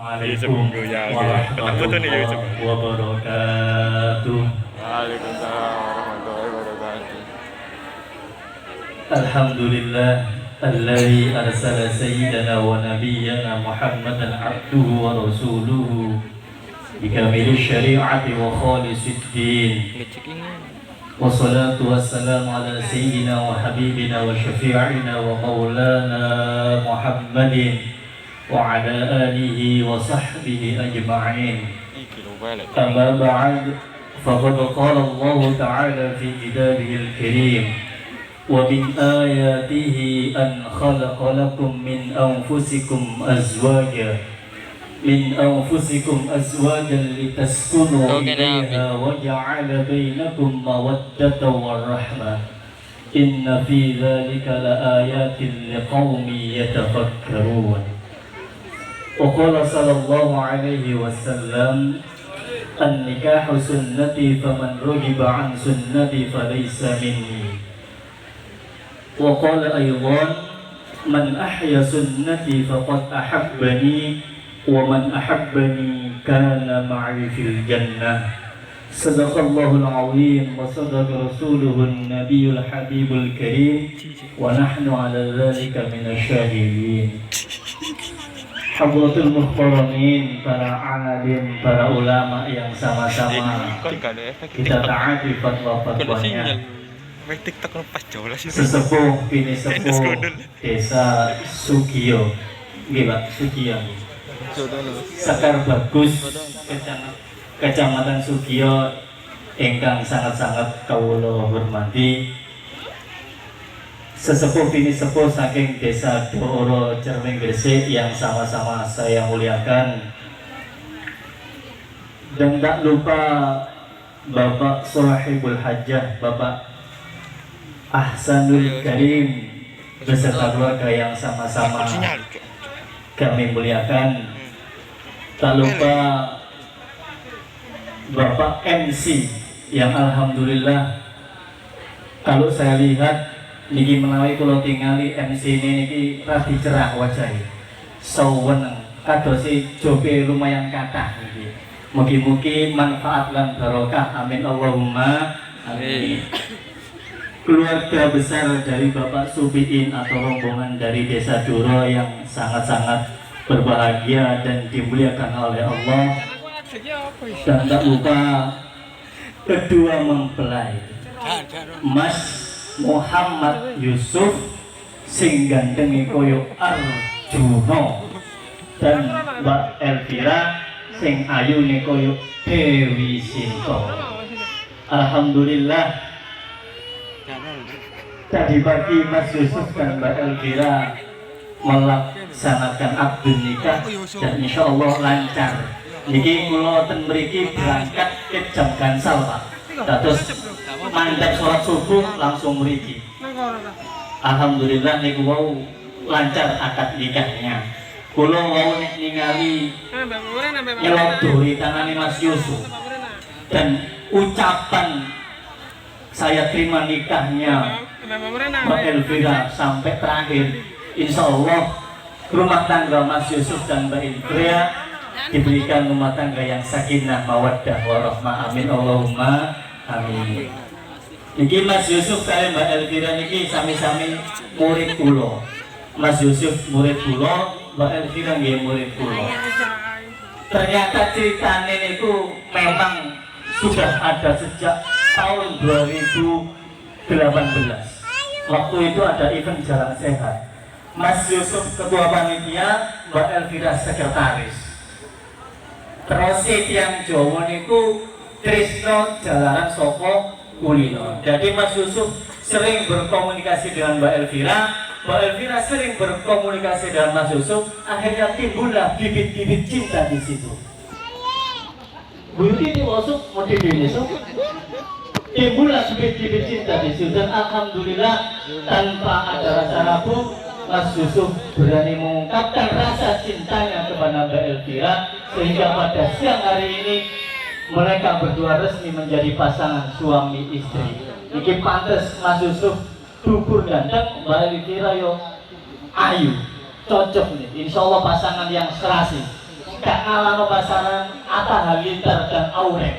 Assalamualaikum warahmatullahi wabarakatuh. Waalaikumsalam warahmatullahi wabarakatuh. Alhamdulillah alladzi arsala sayyidana wa nabiyyana Muhammadan abduhu wa rasuluhu bikamili syari'ati wa khalisid din. Wassalatu wassalamu ala sayyidina wa habibina wa syafi'ina wa maulana Muhammadin wa ala alihi wa sahbihi ajma'in. Amma ba'd, faqad qala Allah ta'ala fi kitabihil karim, wa min ayatihi an khalaqa lakum min anfusikum azwajan litaskunu ilayha wa ja'ala bainakum mawaddatan wa rahmah. Inna fi dhalika la ayatin liqaumin yatafakkarun. وقال صلى الله عليه وسلم النكاح سنتي فمن رغب عن سنتي فليس مني. وقال أيضا من أحيا سنتي فقد أحبني ومن أحبني كان معي في الجنة. صدق الله العظيم وصدق رسوله النبي الحبيب الكريم ونحن على ذلك من الشاهدين. Hadratul muhtaramin, para alim, para ulama yang sama-sama kita taati fatwa-fatwanya. Sesepuh bini sepuh desa Sugiyo, nggih Pak, Sugiyo. Sekar Bagus, Kecamatan Sugiyo ingkang sangat-sangat kawula hormati. Sesepuh bini sepuh saking desa Dooro Cerming Gresik yang sama-sama saya muliakan, dan tak lupa Bapak Sahibul Hajjah, Bapak Ahsanul Karim beserta keluarga yang sama-sama kami muliakan. Tak lupa Bapak MC yang alhamdulillah kalau saya lihat niki menawi kula tingali MC ini niki radi cerah wajahe. Saweneng kadosi jobe lumayan kathah niki. Mugi-mugi manfaat lan barokah, amin Allahumma amin. Keluarga besar dari Bapak Subiin atau rombongan dari Desa Doro yang sangat-sangat berbahagia dan dimuliakan oleh Allah. Dan tak lupa kedua mempelai Mas Muhammad Yusuf sing gandengi koyo Arjuno dan Mbak Elvira sing ayune koyo Dewi Sinto. Alhamdulillah tadi pagi Mas Yusuf dan Mbak Elvira melaksanakan akad nikah dan insya Allah lancar. Niki kula ten mriki berangkat ke jam gansal Pak. Terus mandek sholat subuh langsung mriki. Alhamdulillah niku wau lancar akad nikahnya. Kula wau ningali nyelodori tangane Mas Yusuf dan ucapan saya terima nikahnya Mbak Elvira sampai terakhir, insya Allah rumah tangga Mas Yusuf dan Mbak Elvira diberikan rumah tangga yang sakinah mawaddah warahmah, amin Allahumma amin. Niki Mas Yusuf kalian Mbak Elvira niki sami-sami murid kula. Mas Yusuf murid kula, Mbak Elvira nggih murid kula. Ternyata ceritanya itu memang sudah ada sejak tahun 2018. Waktu itu ada event jalan sehat. Mas Yusuf ketua panitia, Mbak Elvira sekretaris. Terus yang Jawa niku Trisno Jalaran Soko Kulino. Jadi Mas Yusuf sering berkomunikasi dengan Mbak Elvira, Mbak Elvira sering berkomunikasi dengan Mas Yusuf. Akhirnya timbullah bibit-bibit cinta di situ. Bu Yuti ini masuk mau di Yusuf. Timbullah bibit-bibit cinta di situ dan alhamdulillah tanpa ada rasa ragu Mas Yusuf berani mengungkapkan rasa cintanya kepada Mbak Elvira sehingga pada siang hari ini mereka berdua resmi menjadi pasangan suami istri. Iki pantes Mas Yusuf dubur ganteng, Mbak Elvira yo ayu, cocok nih. Insya Allah pasangan yang serasi. gak ngalano pasaran Atta Halilintar dan Auren.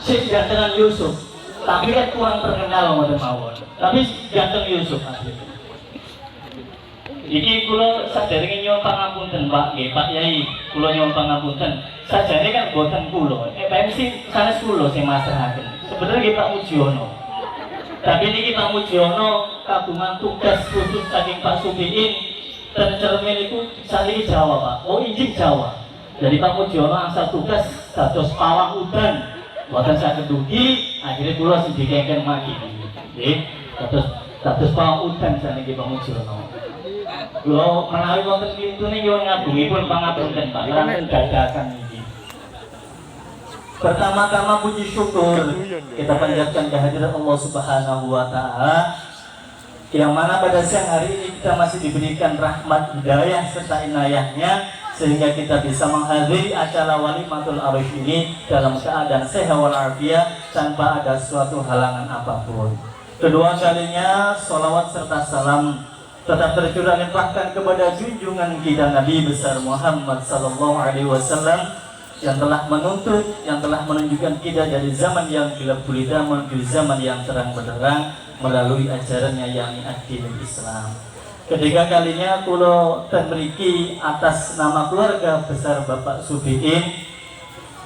Sing gantengan Yusuf, tapi kan kurang terkenal ngoten mawon. Tapi ganteng Yusuf asli. Iki kula saderenge nyuwun pangapunten Pak nggih Pak Yai, kula nyuwun pangapunten. Sajane kan boten kula, MC sanes kula sing masrahaken. Sebenarnya nggih Pak Mujiono. Tapi niki Pak Mujiono kagungan tugas khusus saking Pak Subiin dan cermin itu saniki Jawa Pak. Oh injing Jawa. Jadi Pak Mujiono angsal tugas dados pawang udan. Boten saged dugi, akhirnya kula sing dikengken maki. Nggih, dados pawang udan saniki Pak Mujiono. Kula menawi wonten pintune nyuwun ngabungipun pangapunten Pak, lan dadakan iki. Pertama-tama puji syukur kita panjatkan kehadirat Allah Subhanahu wa taala yang mana pada siang hari ini kita masih diberikan rahmat hidayah serta inayahnya sehingga kita bisa menghadiri acara Walimatul Arif ini dalam keadaan sehat walafiat tanpa ada suatu halangan apapun. Kedua kalinya sholawat serta salam tetap tercurah limpahkan kepada junjungan kita Nabi besar Muhammad sallallahu alaihi wasallam yang telah menuntut, yang telah menunjukkan kita dari zaman yang gelap gulita menuju zaman yang terang benderang melalui ajarannya yakni agama Islam. Ketiga kalinya kulo mriki atas nama keluarga besar Bapak Subiin.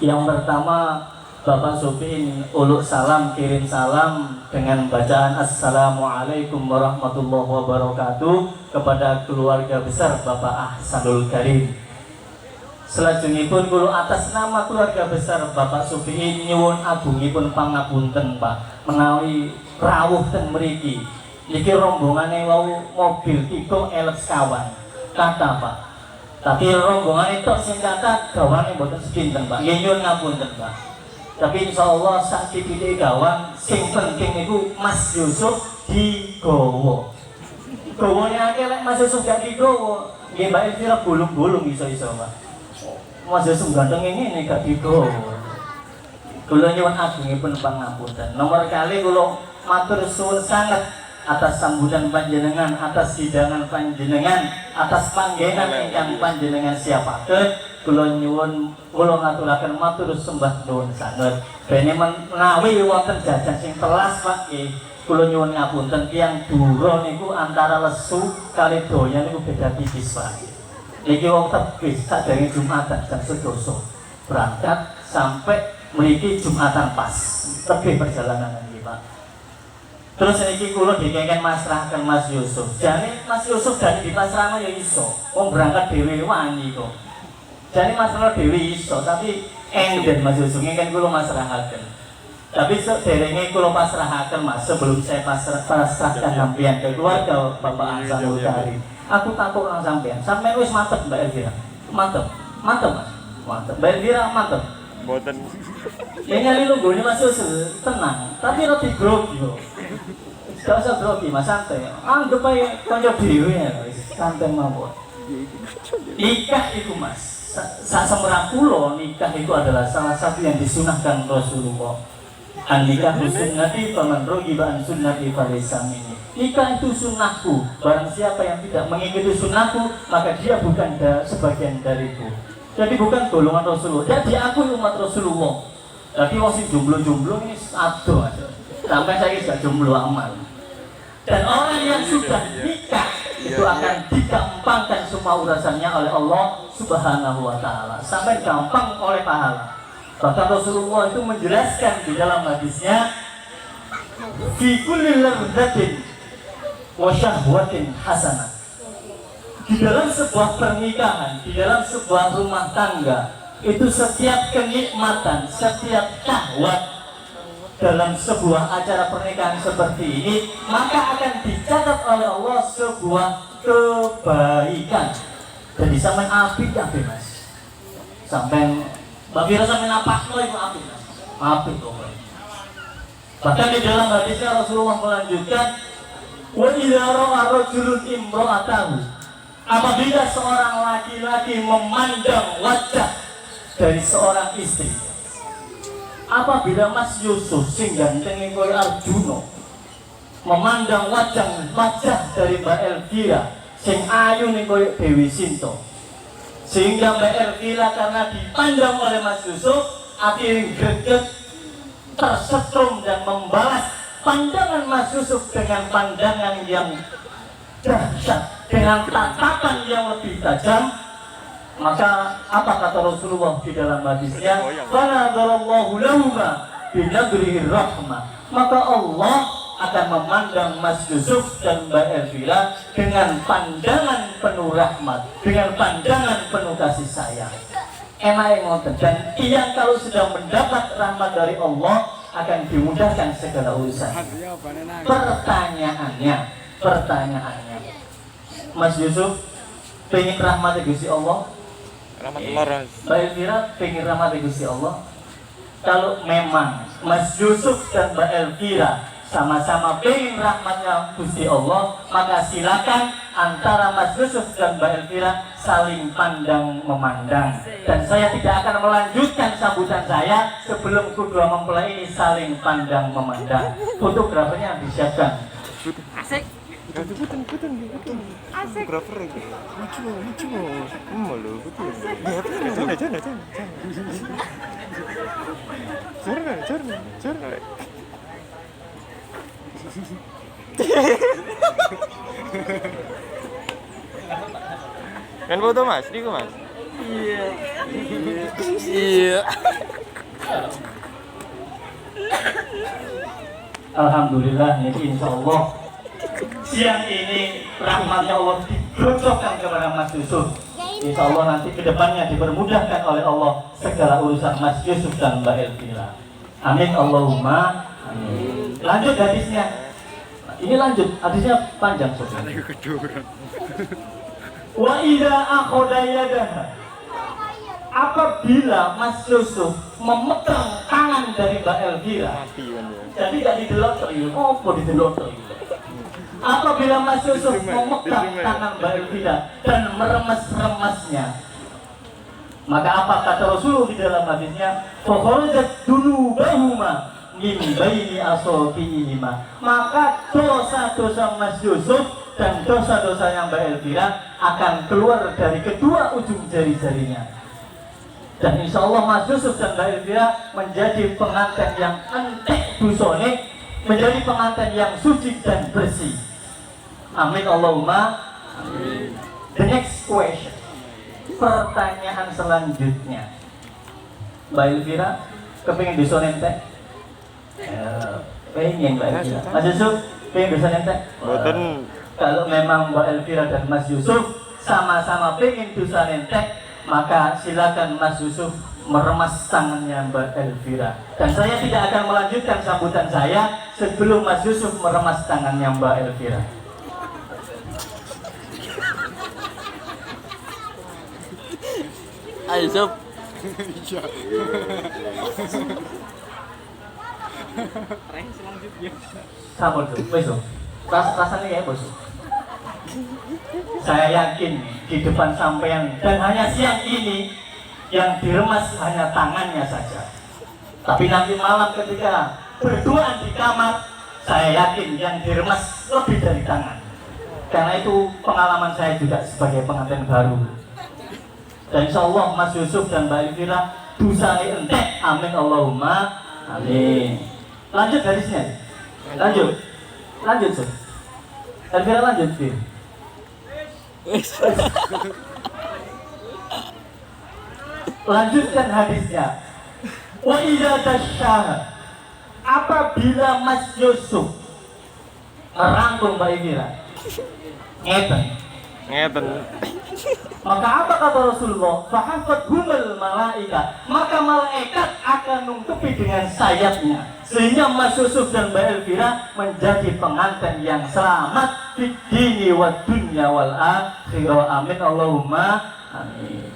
Yang pertama Bapak Subiin uluk salam, kirim salam dengan bacaan Assalamualaikum warahmatullahi wabarakatuh kepada keluarga besar Bapak Ahsanul Karim. Selajengipun kulo atas nama keluarga besar Bapak Subiin nyuwun agungipun pangapunten Pak menawi rawuh ten mriki. Iki rombongane wau mobil tiga elek sekawan kata Pak. Tapi rombongan itu sing kata gawane mboten sepinten Pak. Nggih nyuwun ngapunten Pak. Tapi insyaallah sak titik gawan sing penting itu Mas Yusuf digowo. Gowone akeh lek Mas Yusuf gak digowo, nggih Mbak Elvira bulung-bulung iso-iso Pak. Mas Yusuf ganteng ini gak digowo. Kula nyuwun agungipun pangapunten. Nomor kali kula matur suwun sanget atas sambutan panjenengan, atas hidangan panjenengan, atas panggenan ingkang panjenengan siapaken. Kula nyuwun kula ngaturaken matur sembah nuwun sanget. Bene menawi wonten jajan sing telas Pak nggih, kula nyuwun ngapunten tiyang dura niku antara lesu kali doyan niku beda tipis Pak. Niki wong tebih sadurunge Jumatan jam 11 berangkat sampai mriki Jumatan pas. Tebih perjalanan iki Pak. Terus niki kula dikengken masrahaken Mas Yusuf. Jane Mas Yusuf dari di pasrahno ya iso. Wong berangkat dhewe wani kok. Jane masrahno dhewe iso, tapi enden Mas Yusuf ngengken kula masrahaken. Tapi sederenge kula pasrahaken Mas sebelum saya pasrahkan sampeyan ke keluarga Bapak Ahsanul Karim. Aku takut orang sampean wis mantep Mbak Elvira. Mantep Mas. Mantep. Mbak Elvira mantep. Boten. Ya nyali lunggone Mas Yusuf tenang, tapi roti grogi kok. Gak usah grogi Mas, santai. Anggap ae kanca dhewe ya wis santai mawon. Nikah itu Mas. Sak semera kula nikah itu adalah salah satu yang disunahkan Rasulullah. An-nikah sunnati faman raghiba an sunnati falaysa minni. Nikah itu sunnahku. Barang siapa yang tidak mengikuti sunnahku, maka dia bukan sebagian dariku. Jadi bukan golongan Rasulullah. Jadi aku umat Rasulullah. Jadi masih jomblo-jomblo ini aduh. Sampai saya tidak jomblo amal. Dan orang yang sudah nikah itu akan digampangkan semua urusannya oleh Allah Subhanahu wa taala. Sampai gampang oleh pahala. Bahkan Rasulullah itu menjelaskan di dalam hadisnya fi kulli ladzatin wa syahwatin hasanah. Di dalam sebuah pernikahan, di dalam sebuah rumah tangga, itu setiap kenikmatan, setiap syahwat dalam sebuah acara pernikahan seperti ini, maka akan dicatat oleh Allah sebuah kebaikan. Jadi sampai apik Mas. Sampai Mbak Fira sampai napakno itu apik Mas. Apik kok. Bahkan di dalam hadisnya Rasulullah melanjutkan, wa idza ra'a rajulun imra'atahu, apabila seorang laki-laki memandang wajah dari seorang istri, apabila Mas Yusuf sing ganteng koyo Arjuna memandang wajah dari Mbak Elvira sing ayu ning koyo Dewi Sinta, Sehingga Mbak Elvira karena dipandang oleh Mas Yusuf akhirnya greget, tersetrum dan membalas pandangan Mas Yusuf dengan pandangan yang dahsyat, dengan tatapan yang lebih tajam. Maka apa kata Rasulullah di dalam hadisnya? Fanadharallahu lahuma binadrihi rahmah. Maka Allah akan memandang Mas Yusuf dan Mbak Elvira dengan pandangan penuh rahmat, dengan pandangan penuh kasih sayang. Enak yang ngoten. Dan yang kalau sudah mendapat rahmat dari Allah akan dimudahkan segala urusan. Pertanyaannya, Mas Yusuf pengen rahmat Gusti Allah? Rahmat Allah. Mbak Elvira pengen rahmat Gusti Allah? Kalau memang Mas Yusuf dan Mbak Elvira sama-sama pengen rahmatnya Gusti Allah, maka silakan antara Mas Yusuf dan Mbak Elvira saling pandang memandang. Dan saya tidak akan melanjutkan sambutan saya sebelum kedua mempelai ini saling pandang memandang. Fotografernya disiapkan. Asik. Asik. Fotografer itu. Lucu. Malu betul. Jangan. Kan foto Mas, ini Mas. Iya. Alhamdulillah, ini insya Allah siang ini rahmatnya Allah dibocokkan kepada Mas Yusuf. Insya Allah nanti kedepannya dipermudahkan oleh Allah segala urusan Mas Yusuf dan Mbak Elvira. Amin Allahumma amin. Lanjut hadisnya. Ini lanjut, hadisnya panjang sobat. Wa idza akhadha yadaha, apabila Mas Yusuf memegang tangan dari Mbak Elvira, jadi gak didelok teriuk, apa didelok teriuk? Apabila Mas Yusuf memegang tangan Mbak Elvira dan meremas-remasnya, maka apa kata Rasulullah di dalam hadisnya? Fakharajat dunubahuma min baini asabi'ihima, maka dosa-dosa Mas Yusuf dan dosa-dosa yang Mbak Elvira akan keluar dari kedua ujung jari-jarinya. Dan insya Allah Mas Yusuf dan Mbak Elvira menjadi pengantin yang entek dosane, menjadi pengantin yang suci dan bersih. Amin Allahumma amin. The next question, pertanyaan selanjutnya, Mbak Elvira kepingin dosane entek? Pengen Mbak Elvira. Mas Yusuf pengen dosane entek? Boten. Kalau memang Mbak Elvira dan Mas Yusuf sama-sama pengen dosane entek, maka silakan Mas Yusuf meremas tangannya Mbak Elvira. Dan saya tidak akan melanjutkan sambutan saya sebelum Mas Yusuf meremas tangannya Mbak Elvira. Ayo Yusuf. Sampun tuh, besok. Rasanya kayak bosok. Saya yakin di depan sampean dan hanya siang ini yang diremas hanya tangannya saja. Tapi nanti malam ketika berduaan di kamar, saya yakin yang diremas lebih dari tangan. Karena itu pengalaman saya juga sebagai pengantin baru. Dan insya Allah Mas Yusuf dan Mbak Elvira dosane entek. Amin Allahumma amin. Lanjut hadisnya. Lanjut Sob. Elvira lanjut Fir. Lanjutkan hadisnya. Wa idza tasyaha, apabila Mas Yusuf merangkul Mbak Elvira, ngeten, maka apa kata Rasulullah? Fahafat humul malaika, maka malaikat akan nungkepi dengan sayapnya, sehingga Mas Yusuf dan Mbak Elvira menjadi pengantin yang selamat di dini wa dunya wal akhirah. Amin Allahumma amin.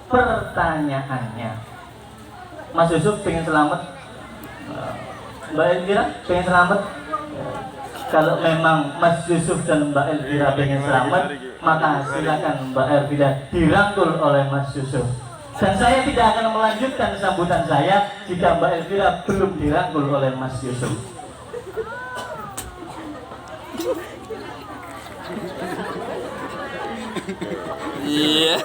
Pertanyaannya, Mas Yusuf pengen selamat, Mbak Elvira pengen selamat. Kalau memang Mas Yusuf dan Mbak Elvira pengen selamat, maka silakan Mbak Elvira dirangkul oleh Mas Yusuf. Dan saya tidak akan melanjutkan sambutan saya jika Mbak Elvira belum dirangkul oleh Mas Yusuf. Iya.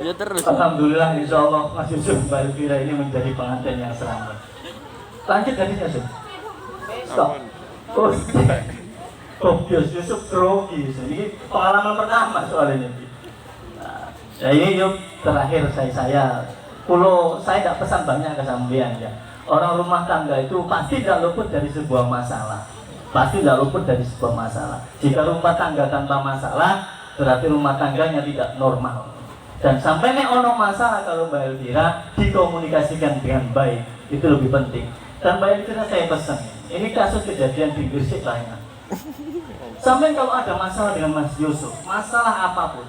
Ya terus. Alhamdulillah, insya Allah Mas Yusuf Mbak Elvira ini menjadi pengantin yang selamat. Lanjut tadi Yusuf. Stop. Oh, Yusuf grogi. Ini pengalaman pertama soalnya. Nah, ini yuk terakhir saya tidak pesan banyak ke sampean ya. Orang rumah tangga itu pasti tidak luput dari sebuah masalah. Pasti tidak luput dari sebuah masalah. Jika rumah tangga tanpa masalah, berarti rumah tangganya tidak normal. Dan sampai nek ono masalah kalau Mbak Elvira dikomunikasikan dengan baik, itu lebih penting. Dan Mbak Elvira saya pesan, ini kasus kejadian di Gresik lah ya. Sampai kalau ada masalah dengan Mas Yusuf, masalah apapun,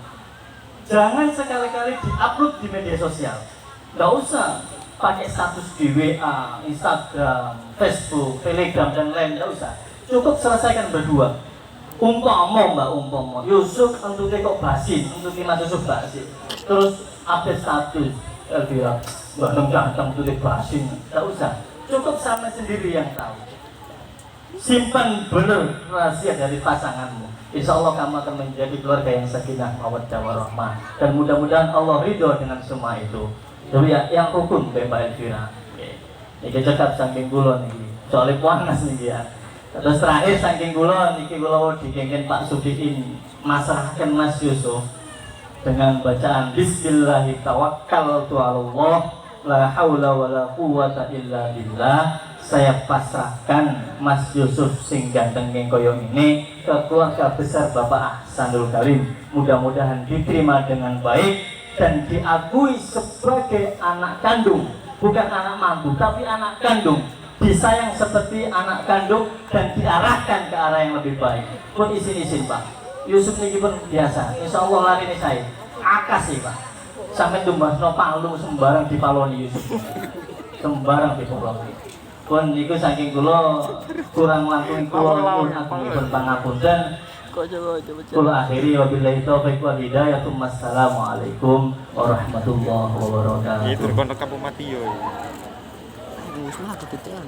jangan sekali-kali diupload di media sosial. Nggak usah pakai status di WA, Instagram, Facebook, Telegram dan lain, nggak usah. Cukup selesaikan berdua. Umpama Yusuf untuk kok basin, untuk Mas Yusuf basin. Terus update status Elvira, Mbak Neng datang untuk basin, nggak usah. Cukup sama sendiri yang tahu. Simpan benar rahasia dari pasanganmu. Insya Allah kamu akan menjadi keluarga yang sakinah mawaddah warahmah. Dan mudah-mudahan Allah ridho dengan semua itu. Jadi ya, yang rukun Mbak Elvira. Ini cekap saking kulon ini. Soalnya panas nih ya. Terus terakhir saking kula niki kula dikengken Pak Sudiin masrahkan Mas Yusuf dengan bacaan Bismillahi tawakkaltu 'alallah la haula wala quwwata illa billah. Saya pasrahkan Mas Yusuf sing ganteng koyo ini ke keluarga besar Bapak Ahsanul Karim. Mudah-mudahan diterima dengan baik dan diakui sebagai anak kandung, bukan anak mantu tapi anak kandung. Disayang seperti anak kandung dan diarahkan ke arah yang lebih baik. Pun izin Pak Yusuf ini pun biasa, insya Allah lari ini saya akas sih Pak. Sampai tumbas no palu sembarang di paloni Yusuf, sembarang di paloni. Pun itu saking kulo kurang langkung kulo pun aku pun pangapunten. Kulo akhiri wabillahi taufiq wal hidayah. Wassalamualaikum warahmatullahi wabarakatuh. Itu kon rekam mati yo. Musnah kepikiran.